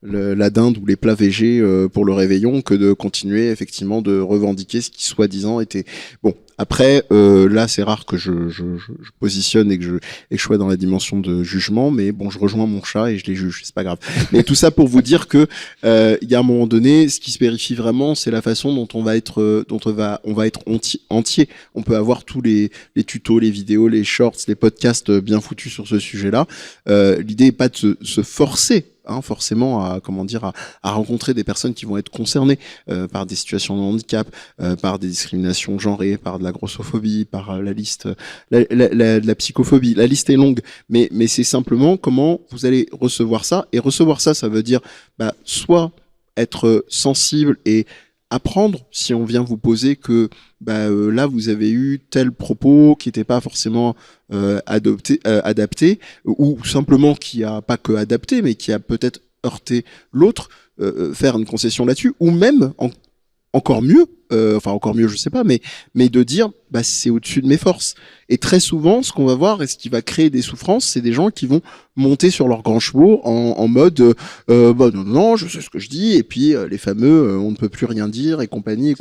la dinde ou les plats végés pour le réveillon que de continuer effectivement de revendiquer ce qui soi-disant était bon. Après, là, c'est rare que je positionne et que je sois dans la dimension de jugement, mais bon, je rejoins mon chat et je les juge, c'est pas grave. Mais tout ça pour vous dire que il y a un moment donné, ce qui se vérifie vraiment, c'est la façon dont on va être entier. On peut avoir tous les tutos, les vidéos, les shorts, les podcasts bien foutus sur ce sujet-là. L'idée est pas de se forcer forcément à rencontrer des personnes qui vont être concernées par des situations de handicap, par des discriminations genrées, par de la grossophobie, par la liste, la psychophobie. La liste est longue, mais c'est simplement comment vous allez recevoir ça. Et recevoir ça, ça veut dire soit être sensible et apprendre si on vient vous poser que là vous avez eu tel propos qui n'était pas forcément adapté, ou simplement qui a pas que adapté mais qui a peut-être heurté l'autre, faire une concession là-dessus, ou même encore mieux, je sais pas, mais de dire c'est au-dessus de mes forces. Et très souvent, ce qu'on va voir et ce qui va créer des souffrances, c'est des gens qui vont monter sur leurs grands chevaux en mode non, je sais ce que je dis, et puis les fameux on ne peut plus rien dire et compagnie.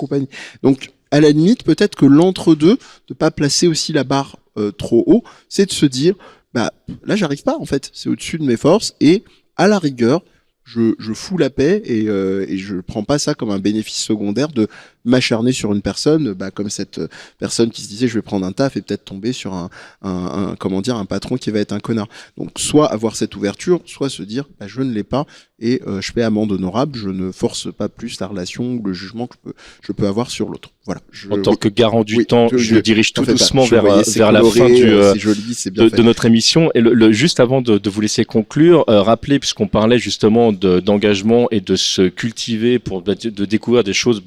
Donc à la limite, peut-être que l'entre-deux, de pas placer aussi la barre trop haut, c'est de se dire là j'arrive pas en fait, c'est au-dessus de mes forces, et à la rigueur je fous la paix et je prends pas ça comme un bénéfice secondaire de m'acharner sur une personne, comme cette personne qui se disait je vais prendre un taf et peut-être tomber sur un patron qui va être un connard. Donc soit avoir cette ouverture, soit se dire je ne l'ai pas et je fais amende honorable, je ne force pas plus la relation ou le jugement que je peux avoir sur l'autre. Voilà. En tant que garant du temps, je dirige tout doucement vers la fin de notre émission. Et juste avant de vous laisser conclure, rappelez, puisqu'on parlait justement d'engagement et de se cultiver pour de découvrir des choses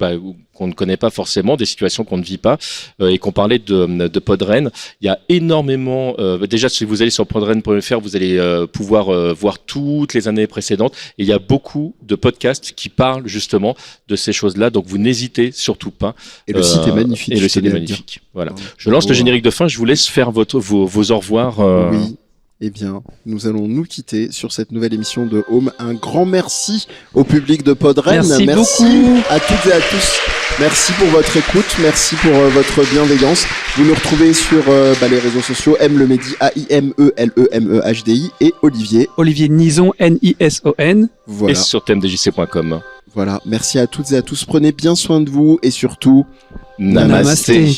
qu'on ne connaît pas forcément, des situations qu'on ne vit pas, et qu'on parlait de Podren. Il y a énormément, déjà si vous allez sur podren.fr, vous allez pouvoir voir toutes les années précédentes, et il y a beaucoup de podcasts qui parlent justement de ces choses-là, donc vous n'hésitez surtout pas. Et le site est magnifique. Et le site est magnifique. Voilà. Je lance le générique de fin, je vous laisse faire vos au revoir. Oui. Eh bien, nous allons nous quitter sur cette nouvelle émission de Home. Un grand merci au public de Podren. Merci beaucoup à toutes et à tous. Merci pour votre écoute, merci pour votre bienveillance. Vous nous retrouvez sur les réseaux sociaux, Lemehdi, AIMELEMEHDI, et Olivier Nison, NISON. Voilà. Et sur tmdjc.com. Voilà, merci à toutes et à tous. Prenez bien soin de vous et surtout, Namasté.